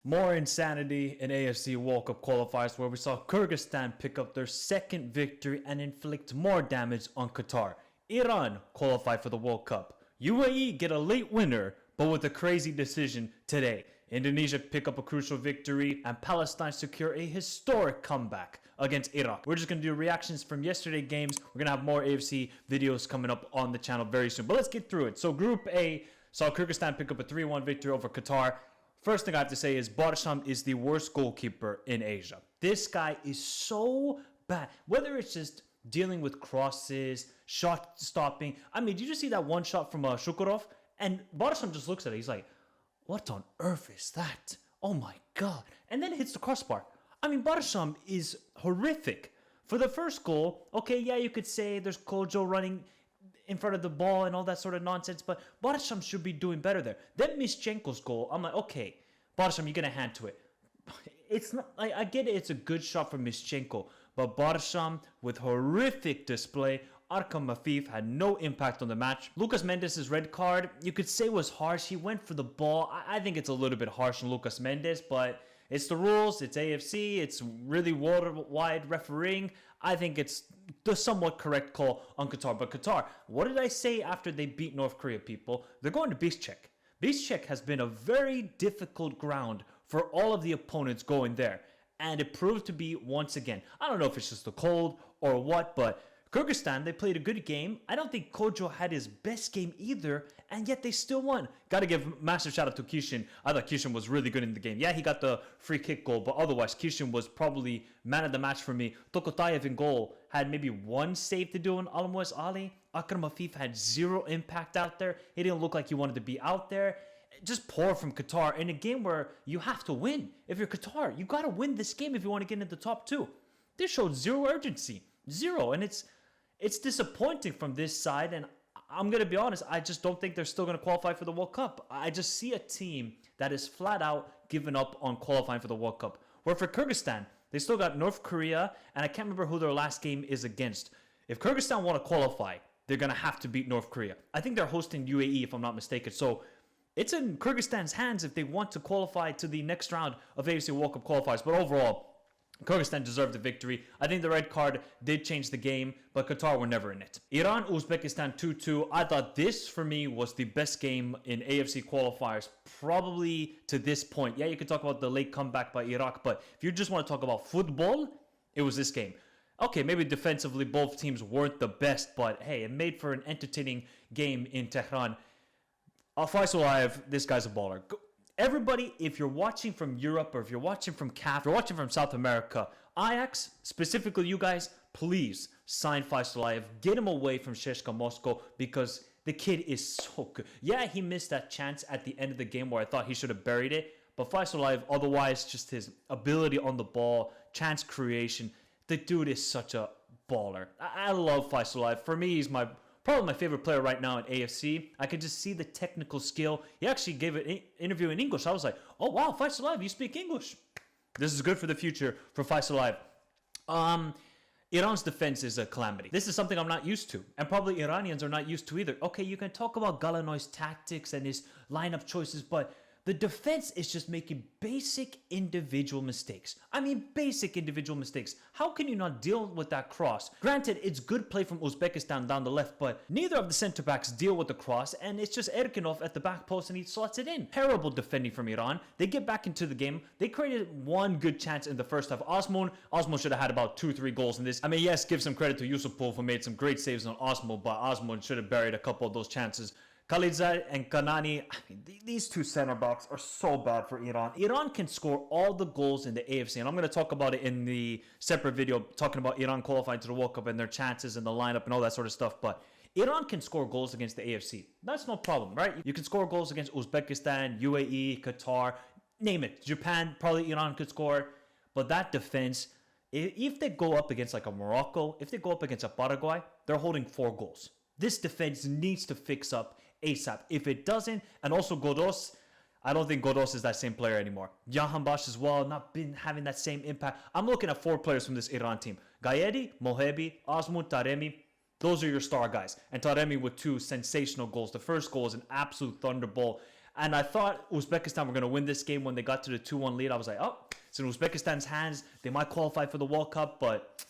More insanity in AFC World Cup qualifiers where we saw Kyrgyzstan pick up their second victory and inflict more damage on Qatar. Iran qualify for the World Cup. UAE get a late winner, but with a crazy decision today. Indonesia pick up a crucial victory and Palestine secure a historic comeback against Iraq. We're just going to do reactions from yesterday's games. We're going to have more AFC videos coming up on the channel very soon. But let's get through it. So Group A saw Kyrgyzstan pick up a 3-1 victory over Qatar. First thing I have to say is Barsham is the worst goalkeeper in Asia. This guy is so bad. Whether it's just dealing with crosses, shot stopping. I mean, did you see that one shot from Shukurov? And Barsham just looks at it. He's like, what on earth is that? Oh my God. And then hits the crossbar. I mean, Barsham is horrific. For the first goal, okay, yeah, you could say there's Kojo running in front of the ball and all that sort of nonsense, but Barsham should be doing better there. Then Mischenko's goal, I'm like, okay, Barsham, you're gonna hand to it. It's not. I get it. It's a good shot from Mischenko, but Barsham with horrific display. Arkam Mafif had no impact on the match. Lucas Mendes' red card, you could say was harsh. He went for the ball. I think it's a little bit harsh on Lucas Mendes, but it's the rules. It's AFC. It's really worldwide refereeing. I think it's the somewhat correct call on Qatar. But Qatar, what did I say after they beat North Korea, people? They're going to Biškek. Biškek has been a very difficult ground for all of the opponents going there. And it proved to be once again. I don't know if it's just the cold or what, but Kyrgyzstan, they played a good game. I don't think Kojo had his best game either, and yet they still won. Got to give massive shout out to Kishin. I thought Kishin was really good in the game. Yeah, he got the free kick goal, but otherwise, Kishin was probably man of the match for me. Tokotayev in goal had maybe one save to do on Almoez Ali. Akram Afif had zero impact out there. He didn't look like he wanted to be out there. Just poor from Qatar in a game where you have to win. If you're Qatar, you got to win this game if you want to get into the top two. They showed zero urgency. Zero. And it's disappointing from this side, and I'm going to be honest, I just don't think they're still going to qualify for the World Cup. I just see a team that is flat out given up on qualifying for the World Cup. Where for Kyrgyzstan, they still got North Korea, and I can't remember who their last game is against. If Kyrgyzstan want to qualify, they're going to have to beat North Korea. I think they're hosting UAE, if I'm not mistaken. So it's in Kyrgyzstan's hands if they want to qualify to the next round of AFC World Cup qualifiers. But overall, Kyrgyzstan deserved the victory. I think the red card did change the game, but Qatar were never in it. Iran, Uzbekistan 2-2. I thought this, for me, was the best game in AFC qualifiers, probably to this point. Yeah, you could talk about the late comeback by Iraq, but if you just want to talk about football, it was this game. Okay, maybe defensively both teams weren't the best, but hey, it made for an entertaining game in Tehran. Faisal, this guy's a baller. Everybody, if you're watching from Europe or if you're watching from CAF, if you're watching from South America, Ajax, specifically you guys, please sign Faisal. Get him away from CSKA Moscow because the kid is so good. Yeah, he missed that chance at the end of the game where I thought he should have buried it. But Faisal, otherwise, just his ability on the ball, chance creation, the dude is such a baller. I love Faisal. For me, he's probably my favorite player right now in AFC. I could just see the technical skill. He actually gave an interview in English. I was like, oh wow, Faisal, you speak English. This is good for the future for Faisal. Iran's defense is a calamity. This is something I'm not used to. And probably Iranians are not used to either. Okay, you can talk about Galanoy's tactics and his lineup choices, but the defense is just making basic individual mistakes. I mean, basic individual mistakes. How can you not deal with that cross? Granted, it's good play from Uzbekistan down the left, but neither of the center backs deal with the cross, and it's just Erkinov at the back post, and he slots it in. Terrible defending from Iran. They get back into the game. They created one good chance in the first half. Osman should have had about 2-3 goals in this. I mean, yes, give some credit to Yusupov, who made some great saves on Osman, but Osman should have buried a couple of those chances. Khalizad and Kanani, I mean, these two center backs are so bad for Iran. Iran can score all the goals in the AFC, and I'm going to talk about it in the separate video, talking about Iran qualifying to the World Cup and their chances and the lineup and all that sort of stuff. But Iran can score goals against the AFC. That's no problem, right? You can score goals against Uzbekistan, UAE, Qatar, name it. Japan, probably Iran could score. But that defense, if they go up against like a Morocco, if they go up against a Paraguay, they're holding 4 goals. This defense needs to fix up ASAP. If it doesn't, and also Godos, I don't think Godos is that same player anymore. Jahanbash as well, not been having that same impact. I'm looking at 4 players from this Iran team. Gaedi, Mohebi, Osman, Taremi. Those are your star guys. And Taremi with 2 sensational goals. The first goal is an absolute thunderbolt. And I thought Uzbekistan were going to win this game when they got to the 2-1 lead. I was like, oh, it's in Uzbekistan's hands. They might qualify for the World Cup, but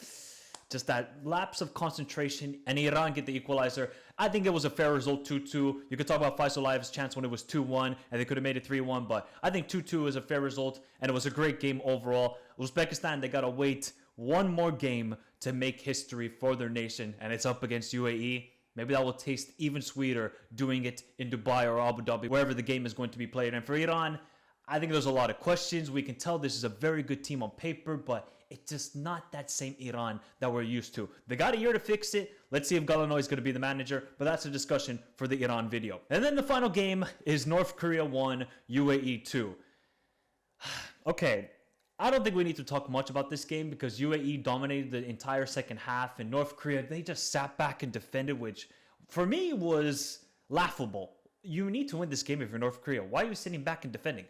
just that lapse of concentration, and Iran get the equalizer. I think it was a fair result, 2-2. You could talk about Faisaliyev's chance when it was 2-1, and they could have made it 3-1, but I think 2-2 is a fair result, and it was a great game overall. Uzbekistan, they got to wait one more game to make history for their nation, and it's up against UAE. Maybe that will taste even sweeter doing it in Dubai or Abu Dhabi, wherever the game is going to be played. And for Iran, I think there's a lot of questions. We can tell this is a very good team on paper, but it's just not that same Iran that we're used to. They got a year to fix it. Let's see if Galanoy is going to be the manager, but that's a discussion for the Iran video. And then the final game is North Korea 1, UAE 2. Okay, I don't think we need to talk much about this game because UAE dominated the entire second half, and North Korea, they just sat back and defended, which for me was laughable. You need to win this game if you're North Korea. Why are you sitting back and defending?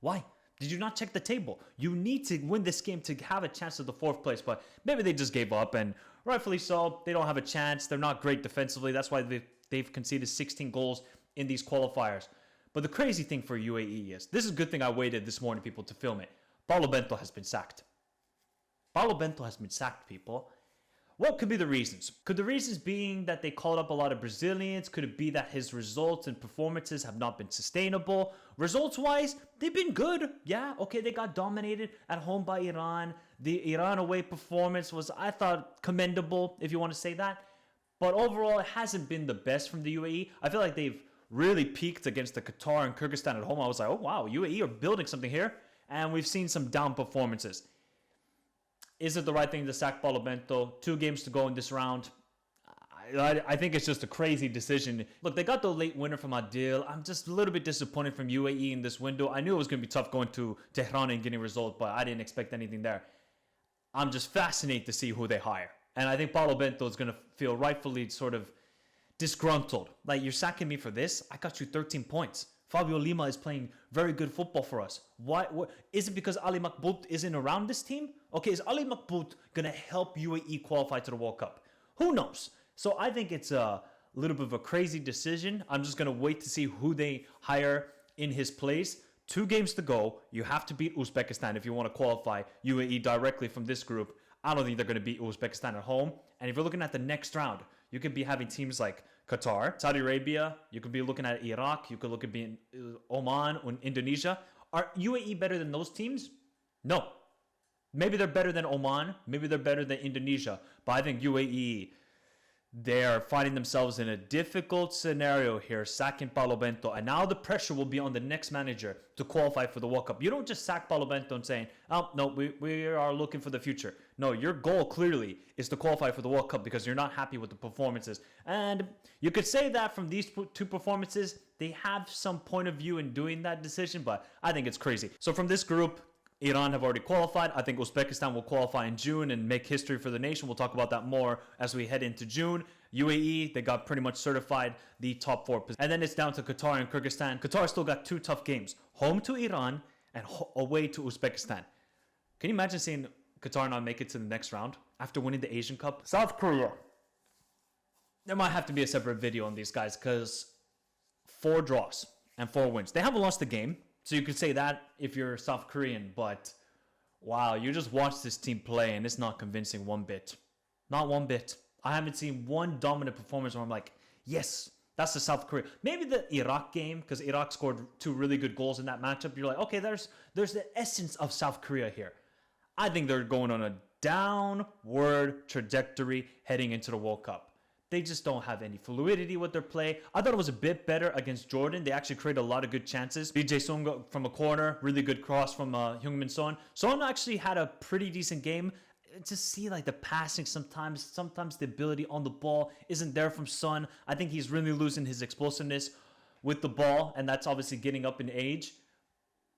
Why? Did you not check the table? You need to win this game to have a chance at the 4th place, but maybe they just gave up, and rightfully so. They don't have a chance. They're not great defensively. That's why they've conceded 16 goals in these qualifiers. But the crazy thing for UAE is, this is a good thing I waited this morning, people, to film it. Paulo Bento has been sacked. Paulo Bento has been sacked, people. What could be the reasons? Could the reasons being that they called up a lot of Brazilians? Could it be that his results and performances have not been sustainable? Results-wise, they've been good. Yeah, okay, they got dominated at home by Iran. The Iran away performance was, I thought, commendable, if you want to say that. But overall, it hasn't been the best from the UAE. I feel like they've really peaked against the Qatar and Kyrgyzstan at home. I was like, oh, wow, UAE are building something here. And we've seen some down performances. Is it the right thing to sack Paulo Bento? 2 games to go in this round. I think it's just a crazy decision. Look, they got the late winner from Adil. I'm just a little bit disappointed from UAE in this window. I knew it was going to be tough going to Tehran and getting a result, but I didn't expect anything there. I'm just fascinated to see who they hire. And I think Paulo Bento is going to feel rightfully sort of disgruntled. Like, you're sacking me for this? I got you 13 points. Fabio Lima is playing very good football for us. Why? Is it because Ali Makbout isn't around this team? Okay, is Ali Makbout going to help UAE qualify to the World Cup? Who knows? So I think it's a little bit of a crazy decision. I'm just going to wait to see who they hire in his place. 2 games to go. You have to beat Uzbekistan if you want to qualify UAE directly from this group. I don't think they're going to beat Uzbekistan at home. And if you're looking at the next round, you could be having teams like Qatar, Saudi Arabia. You could be looking at Iraq. You could look at being Oman or Indonesia. Are UAE better than those teams? No. Maybe they're better than Oman. Maybe they're better than Indonesia. But I think UAE, they are finding themselves in a difficult scenario here, sacking Paulo Bento. And now the pressure will be on the next manager to qualify for the World Cup. You don't just sack Paulo Bento and saying, oh, no, we are looking for the future. No, your goal clearly is to qualify for the World Cup because you're not happy with the performances. And you could say that from these 2 performances, they have some point of view in doing that decision, but I think it's crazy. So from this group, Iran have already qualified. I think Uzbekistan will qualify in June and make history for the nation. We'll talk about that more as we head into June. UAE, they got pretty much certified the top 4 positions. And then it's down to Qatar and Kyrgyzstan. Qatar still got 2 tough games. Home to Iran and away to Uzbekistan. Can you imagine seeing Qatar not make it to the next round after winning the Asian Cup? South Korea. There might have to be a separate video on these guys because 4 draws and 4 wins. They haven't lost a game. So you could say that if you're South Korean, but wow, you just watch this team play and it's not convincing one bit. Not one bit. I haven't seen one dominant performance where I'm like, yes, that's the South Korea. Maybe the Iraq game, because Iraq scored 2 really good goals in that matchup. You're like, okay, there's the essence of South Korea here. I think they're going on a downward trajectory heading into the World Cup. They just don't have any fluidity with their play. I thought it was a bit better against Jordan. They actually created a lot of good chances. BJ Sung from a corner, really good cross from Heung-min Son. Son actually had a pretty decent game. Just see like the passing sometimes the ability on the ball isn't there from Son. I think he's really losing his explosiveness with the ball, and that's obviously getting up in age.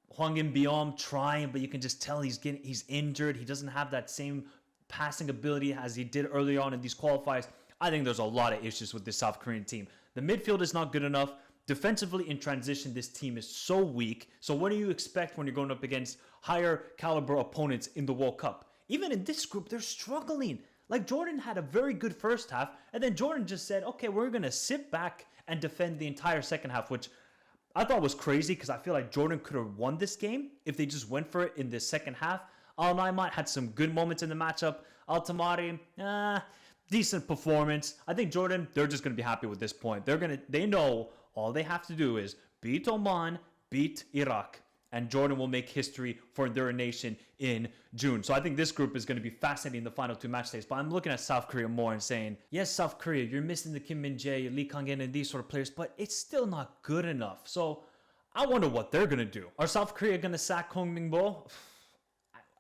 Hwang In-beom trying, but you can just tell he's injured. He doesn't have that same passing ability as he did early on in these qualifiers. I think there's a lot of issues with this South Korean team. The midfield is not good enough. Defensively in transition, this team is so weak. So what do you expect when you're going up against higher caliber opponents in the World Cup? Even in this group, they're struggling. Like Jordan had a very good first half, and then Jordan just said, okay, we're going to sit back and defend the entire second half, which I thought was crazy because I feel like Jordan could have won this game if they just went for it in the second half. Al Naimat had some good moments in the matchup. Al Tamari, decent performance. I think Jordan, they're just going to be happy with this point. They know all they have to do is beat Oman, beat Iraq, and Jordan will make history for their nation in June. So I think this group is going to be fascinating in the final two match days. But I'm looking at South Korea more and saying, yes, South Korea, you're missing the Kim Min-jae, Lee Kang-in, and these sort of players, but it's still not good enough. So I wonder what they're going to do. Are South Korea going to sack Hong Min-bo?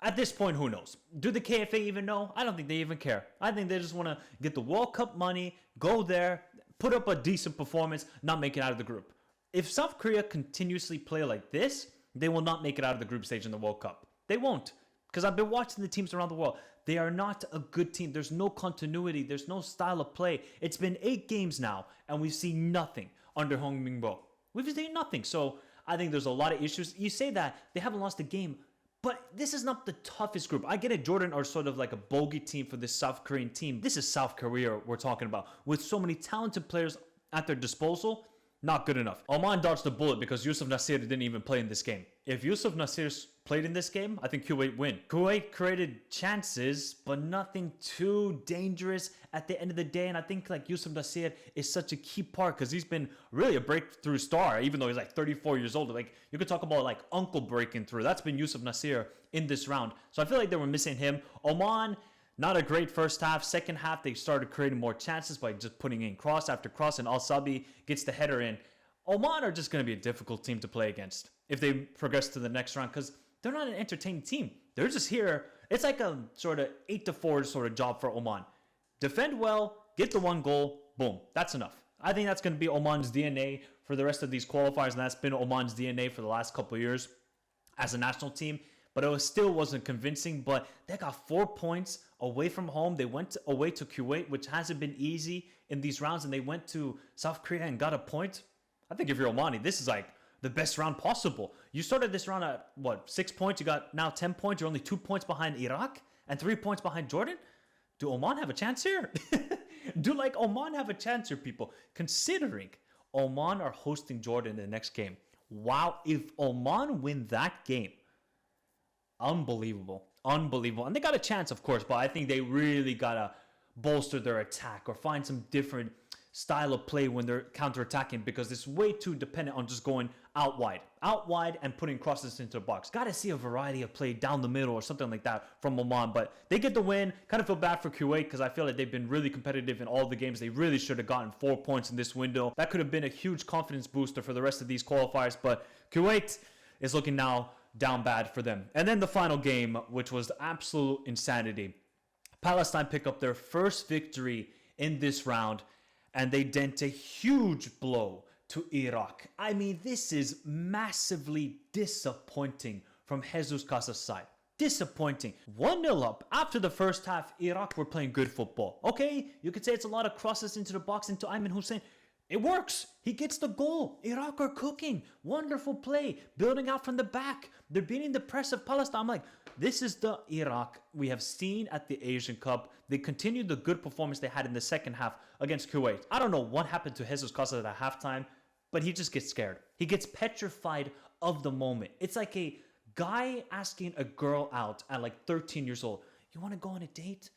At this point, who knows? Do the KFA even know? I don't think they even care. I think they just want to get the World Cup money, go there, put up a decent performance, not make it out of the group. If South Korea continuously play like this, they will not make it out of the group stage in the World Cup. They won't. Because I've been watching the teams around the world. They are not a good team. There's no continuity. There's no style of play. It's been 8 games now, and we've seen nothing under Hong Min-bo. We've seen nothing. So I think there's a lot of issues. You say that they haven't lost a game, but this is not the toughest group. I get it. Jordan are sort of like a bogey team for this South Korean team. This is South Korea we're talking about. With so many talented players at their disposal, not good enough. Oman dodged the bullet because Yusuf Nasir didn't even play in this game. If Yusuf Nasir played in this game, I think Kuwait win. Kuwait created chances, but nothing too dangerous at the end of the day. And I think like Yusuf Nasir is such a key part because he's been really a breakthrough star, even though he's like 34 years old. Like you could talk about like uncle breaking through. That's been Yusuf Nasir in this round. So I feel like they were missing him. Oman, not a great first half. Second half, they started creating more chances by just putting in cross after cross, and Al-Sabi gets the header in. Oman are just going to be a difficult team to play against if they progress to the next round because they're not an entertaining team. They're just here. It's like a sort of 8-4 sort of job for Oman. Defend well, get the 1 goal, boom. That's enough. I think that's going to be Oman's DNA for the rest of these qualifiers, and that's been Oman's DNA for the last couple of years as a national team. But it still wasn't convincing. But they got 4 points away from home. They went away to Kuwait, which hasn't been easy in these rounds. And they went to South Korea and got a point. I think if you're Omani, this is like the best round possible. You started this round at, 6 points? You got now 10 points. You're only 2 points behind Iraq and 3 points behind Jordan. Do Oman have a chance here? Do like Oman have a chance here, people? Considering Oman are hosting Jordan in the next game. Wow, if Oman win that game, unbelievable. And they got a chance, of course, but I think they really got to bolster their attack or find some different style of play when they're counter-attacking because it's way too dependent on just going out wide and putting crosses into the box. Got to see a variety of play down the middle or something like that from Oman, but they get the win. Kind of feel bad for Kuwait because I feel like they've been really competitive in all the games. They really should have gotten 4 points in this window. That could have been a huge confidence booster for the rest of these qualifiers, but Kuwait is looking now down bad for them. And then the final game, which was absolute insanity. Palestine pick up their first victory in this round, and they dent a huge blow to Iraq. I mean, this is massively disappointing from Jesus Casas' side. Disappointing. 1-0 up after the first half. Iraq were playing good football. Okay, you could say it's a lot of crosses into the box into Ayman Hussein. It works. He gets the goal. Iraq are cooking. Wonderful play. Building out from the back. They're beating the press of Palestine. I'm like, this is the Iraq we have seen at the Asian Cup. They continued the good performance they had in the second half against Kuwait. I don't know what happened to Jesus Casas at halftime, but he just gets scared. He gets petrified of the moment. It's like a guy asking a girl out at like 13 years old, you want to go on a date?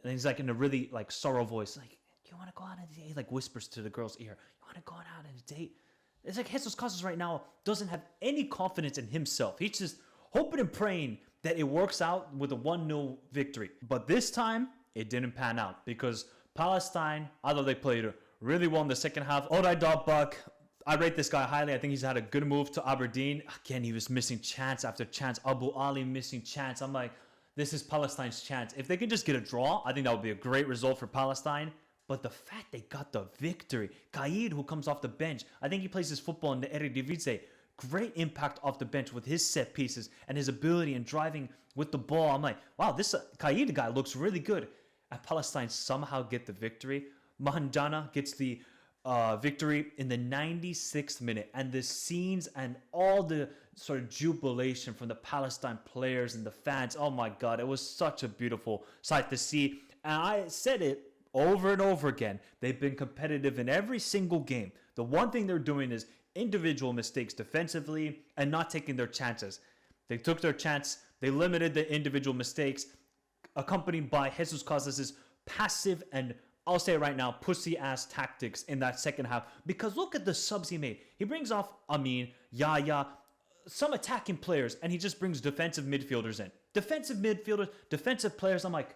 And he's like in a really like sorrow voice, like, you want to go out on a date? He like whispers to the girl's ear, you want to go out on a date? It's like Jesus Casas right now doesn't have any confidence in himself. He's just hoping and praying that it works out with a 1-0 victory. But this time, it didn't pan out because Palestine, although they played really well in the second half, Oday Dalbak, I rate this guy highly. I think he's had a good move to Aberdeen. Again, he was missing chance after chance. Abu Ali missing chance. I'm like, this is Palestine's chance. If they can just get a draw, I think that would be a great result for Palestine. But the fact they got the victory. Qaid, who comes off the bench, I think he plays his football in the Eredivisie. Great impact off the bench with his set pieces and his ability in driving with the ball. I'm like, wow, this Qaid guy looks really good. And Palestine somehow get the victory. Mahanjana gets the victory in the 96th minute. And the scenes and all the sort of jubilation from the Palestine players and the fans. Oh my God, it was such a beautiful sight to see. And I said it over and over again. They've been competitive in every single game. The one thing they're doing is individual mistakes defensively and not taking their chances. They took their chance. They limited the individual mistakes, accompanied by Jesus Casas' passive and, I'll say it right now, pussy-ass tactics in that second half. Because look at the subs he made. He brings off Amin, Yaya, some attacking players, and he just brings defensive midfielders in. Defensive midfielders, defensive players. I'm like,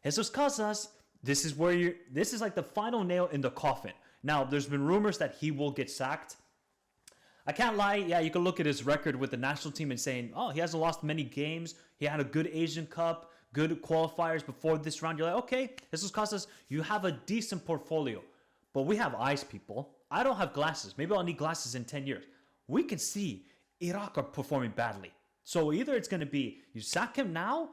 Jesus Casas, this is like the final nail in the coffin. Now, there's been rumors that he will get sacked. I can't lie. Yeah, you can look at his record with the national team and saying, oh, he hasn't lost many games. He had a good Asian Cup, good qualifiers before this round. You're like, okay, Jesus Casas, you have a decent portfolio. But we have eyes, people. I don't have glasses. Maybe I'll need glasses in 10 years. We can see Iraq are performing badly. So either it's going to be you sack him now,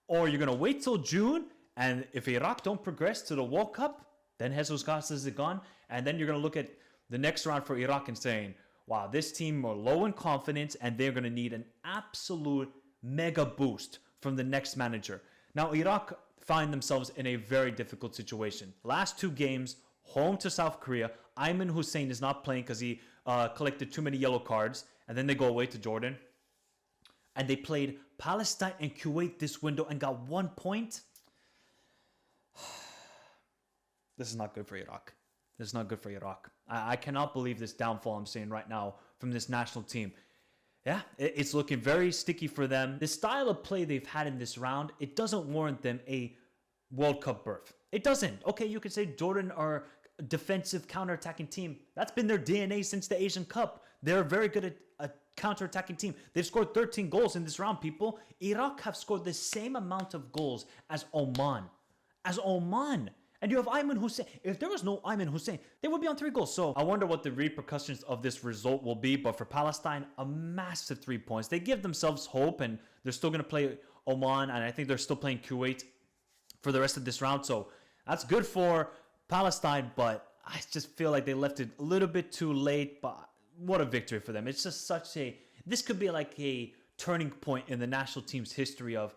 or you're going to wait till June. And if Iraq don't progress to the World Cup, then Jesus Casas is gone. And then you're going to look at the next round for Iraq and saying, wow, this team are low in confidence and they're going to need an absolute mega boost from the next manager. Now, Iraq find themselves in a very difficult situation. Last 2 games, home to South Korea. Ayman Hussein is not playing because he collected too many yellow cards. And then they go away to Jordan. And they played Palestine and Kuwait this window and got 1 point. This is not good for Iraq. This is not good for Iraq. I cannot believe this downfall I'm seeing right now from this national team. Yeah, it's looking very sticky for them. The style of play they've had in this round, it doesn't warrant them a World Cup berth. It doesn't. Okay, you could say Jordan are a defensive counter-attacking team. That's been their DNA since the Asian Cup. They're very good at a counter-attacking team. They've scored 13 goals in this round, people. Iraq have scored the same amount of goals as Oman. And you have Ayman Hussein. If there was no Ayman Hussein, they would be on 3 goals. So I wonder what the repercussions of this result will be. But for Palestine, a massive 3 points. They give themselves hope, and they're still going to play Oman. And I think they're still playing Kuwait for the rest of this round. So that's good for Palestine. But I just feel like they left it a little bit too late. But what a victory for them. It's just this could be like a turning point in the national team's history of,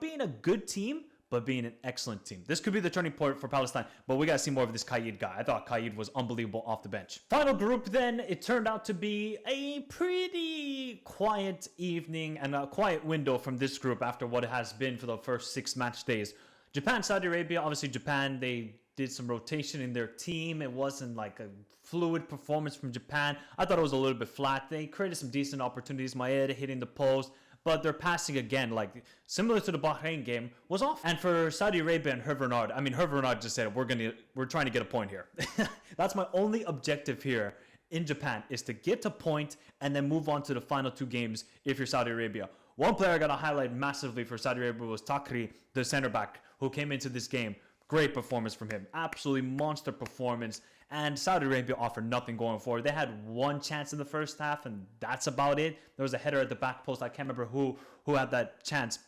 being a good team, but being an excellent team. This could be the turning point for Palestine, but we got to see more of this Qaid guy. I thought Qaid was unbelievable off the bench. Final group then, it turned out to be a pretty quiet evening and a quiet window from this group after what it has been for the first 6 match days. Japan, Saudi Arabia, obviously Japan, they did some rotation in their team. It wasn't like a fluid performance from Japan. I thought it was a little bit flat. They created some decent opportunities. Maeda hitting the post. But their passing again, like similar to the Bahrain game, was off. And for Saudi Arabia and Hervé Renard, Hervé Renard just said, we're trying to get a point here. That's my only objective here in Japan, is to get a point and then move on to the final 2 games if you're Saudi Arabia. One player I got to highlight massively for Saudi Arabia was Takri, the center back, who came into this game. Great performance from him. Absolutely monster performance. And Saudi Arabia offered nothing going forward. They had 1 chance in the first half, and that's about it. There was a header at the back post. I can't remember who had that chance.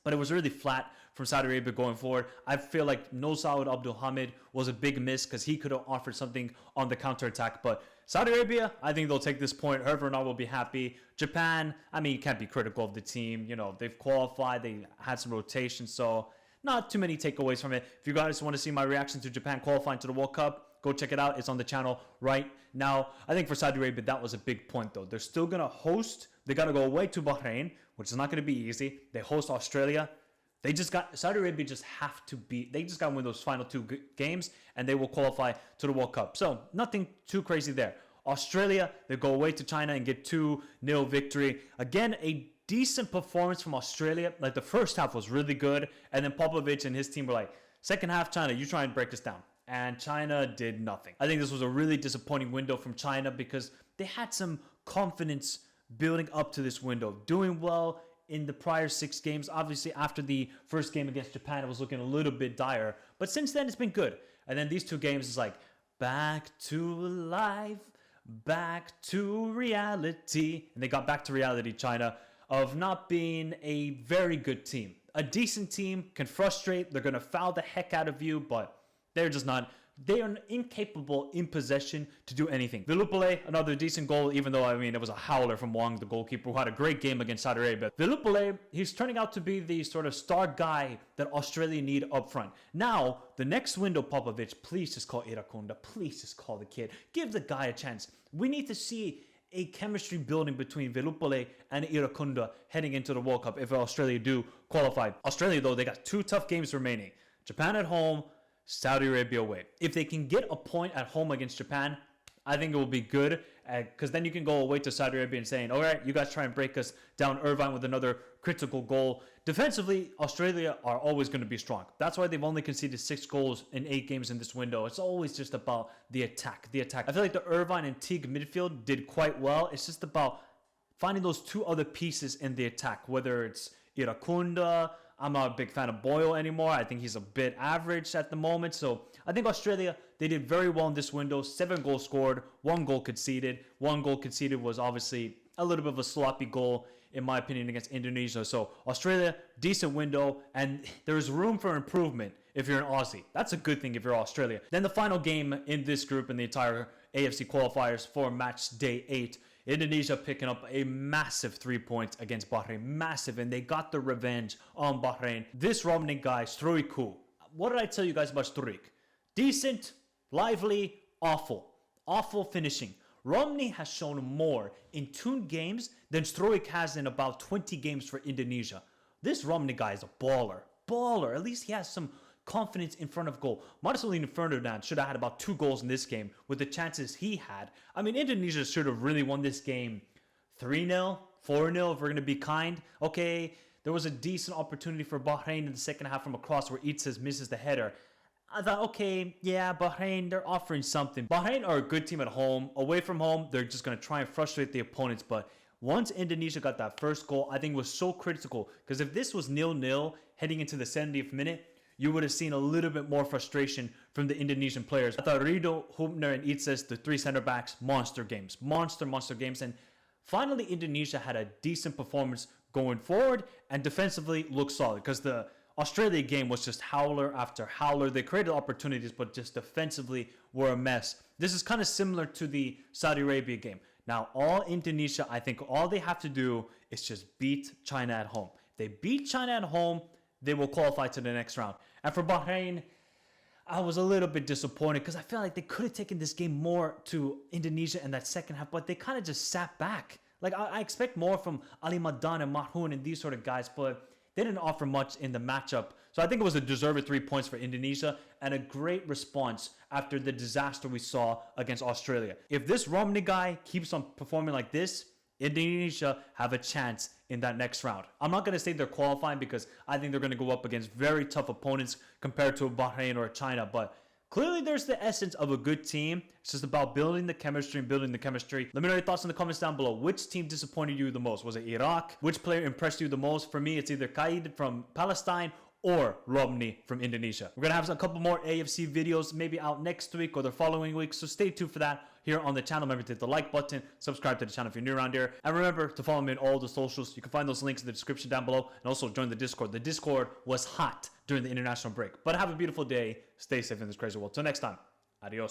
But it was really flat from Saudi Arabia going forward. I feel like No Saud Abdulhamid was a big miss because he could have offered something on the counterattack. But Saudi Arabia, I think they'll take this point. Hervé Renard will be happy. Japan, you can't be critical of the team. They've qualified. They had some rotation. So not too many takeaways from it. If you guys want to see my reaction to Japan qualifying to the World Cup, go check it out. It's on the channel right now. I think for Saudi Arabia, that was a big point, though. They're still going to host. They got to go away to Bahrain, which is not going to be easy. They host Australia. Saudi Arabia just they just got to win those final 2 games, and they will qualify to the World Cup. So nothing too crazy there. Australia, they go away to China and get 2-0 victory. Again, a decent performance from Australia. Like the first half was really good, and then Popovich and his team were like, second half, China, you try and break this down. And China did nothing. I think this was a really disappointing window from China because they had some confidence building up to this window, doing well in the prior 6 games. Obviously, after the first game against Japan, it was looking a little bit dire. But since then, it's been good. And then these 2 games is like, back to life, back to reality. And they got back to reality, China, of not being a very good team. A decent team can frustrate. They're going to foul the heck out of you, but they're just not. They are incapable in possession to do anything. Vilupale, another decent goal, even though, it was a howler from Wang, the goalkeeper, who had a great game against Saudi Arabia. Vilupale, he's turning out to be the sort of star guy that Australia need up front. Now, the next window, Popovich, please just call Irakunda. Please just call the kid. Give the guy a chance. We need to see a chemistry building between Velupale and Irakunda heading into the World Cup if Australia do qualify. Australia, though, they got 2 tough games remaining. Japan at home, Saudi Arabia away. If they can get a point at home against Japan, I think it will be good, because then you can go away to Saudi Arabia and saying, all right, you guys try and break us down Irvine with another critical goal. Defensively, Australia are always going to be strong. That's why they've only conceded 6 goals in 8 games in this window. It's always just about the attack. I feel like the Irvine and Teague midfield did quite well. It's just about finding those 2 other pieces in the attack, whether it's Irakunda. I'm not a big fan of Boyle anymore. I think he's a bit average at the moment. So I think Australia, they did very well in this window. 7 goals scored, 1 goal conceded. 1 goal conceded was obviously a little bit of a sloppy goal, in my opinion, against Indonesia. So Australia, decent window, and there's room for improvement if you're an Aussie. That's a good thing if you're Australia. Then the final game in this group in the entire AFC qualifiers for match day 8, Indonesia picking up a massive 3 points against Bahrain. Massive, and they got the revenge on Bahrain. This Romney guy, Struiku. What did I tell you guys about Struik? Decent, lively, awful. Awful finishing. Romney has shown more in 2 games than Struik has in about 20 games for Indonesia. This Romney guy is a baller. Baller. At least he has some confidence in front of goal. Marcelino Ferdinand should have had about 2 goals in this game with the chances he had. I mean, Indonesia should have really won this game 3-0, 4-0 if we're going to be kind. Okay, there was a decent opportunity for Bahrain in the second half from a cross where Itzes misses the header. I thought, okay, yeah, Bahrain, they're offering something. Bahrain are a good team at home. Away from home, they're just going to try and frustrate the opponents. But once Indonesia got that first goal, I think it was so critical. Because if this was 0-0 heading into the 70th minute, you would have seen a little bit more frustration from the Indonesian players. I thought Rido, Hubner, and Itzes, the 3 center backs, monster games. Monster games. And finally, Indonesia had a decent performance going forward and defensively looked solid. Because the Australia game was just howler after howler. They created opportunities, but just defensively were a mess. This is kind of similar to the Saudi Arabia game. Now, all Indonesia, I think all they have to do is just beat China at home. If they beat China at home, they will qualify to the next round. And for Bahrain, I was a little bit disappointed because I felt like they could have taken this game more to Indonesia in that second half, but they kind of just sat back. Like, I expect more from Ali Madan and Marhoun and these sort of guys, but they didn't offer much in the matchup. So I think it was a deserved 3 points for Indonesia and a great response after the disaster we saw against Australia. If this Romney guy keeps on performing like this, Indonesia have a chance in that next round. I'm not going to say they're qualifying because I think they're going to go up against very tough opponents compared to a Bahrain or a China, but clearly there's the essence of a good team. It's just about building the chemistry and building the chemistry. Let me know your thoughts in the comments down below. Which team disappointed you the most? Was it Iraq? Which player impressed you the most? For me, it's either Qaid from Palestine or Romney from Indonesia. We're going to have a couple more AFC videos maybe out next week or the following week, so stay tuned for that here on the channel. Remember to hit the like button, subscribe to the channel if you're new around here, and remember to follow me on all the socials. You can find those links in the description down below, and also join the Discord. The Discord was hot during the international break. But have a beautiful day. Stay safe in this crazy world. Till next time, adios.